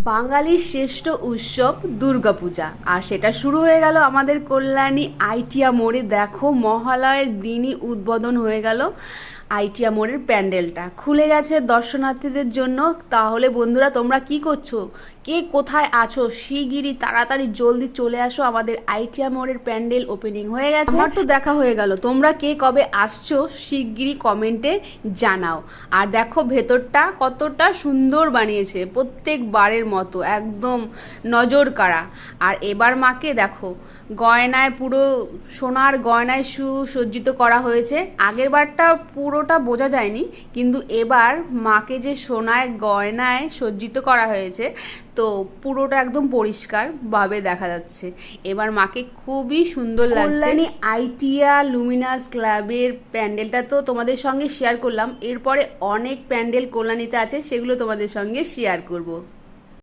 বাঙালির শ্রেষ্ঠ উৎসব দুর্গাপূজা, আর সেটা শুরু হয়ে গেল আমাদের কল্যাণী আইটিয়া মোড়ে। দেখো, মহালয়ের দিনই উদ্বোধন হয়ে গেল আইটিয়া মোড়ের প্যান্ডেলটা, খুলে গেছে দর্শনার্থীদের জন্য। তাহলে বন্ধুরা, তোমরা কি করছো? কে কোথায় আছো? শিগগিরই তাড়াতাড়ি জলদি চলে আসো, আমাদের আইটিয়া মোড়ের প্যান্ডেল ওপেনিং হয়ে গেছে। আমার তো দেখা হয়ে গেল, তোমরা কে কবে আসছো শিগগিরই কমেন্টে জানাও। আর দেখো ভেতরটা কতটা সুন্দর বানিয়েছে, প্রত্যেকবারের মতো একদম নজর কাড়া। আর এবার মাকে দেখো গয়নায়, পুরো সোনার গয়নায় সুসজ্জিত করা হয়েছে। আগের বারটা পুরোটা বোঝা যায়নি, কিন্তু এবার মাকে যে সোনায় গয়নায় সজ্জিত করা হয়েছে, তো পুরোটা একদম পরিষ্কার ভাবে দেখা যাচ্ছে। এবার মাকে খুবই সুন্দর লাগছে। কল্যাণী আইটিয়া লুমিনাস ক্লাবের প্যান্ডেলটা তো তোমাদের সঙ্গে শেয়ার করলাম, এরপরে অনেক প্যান্ডেল কল্যাণীতে আছে, সেগুলো তোমাদের সঙ্গে শেয়ার করব।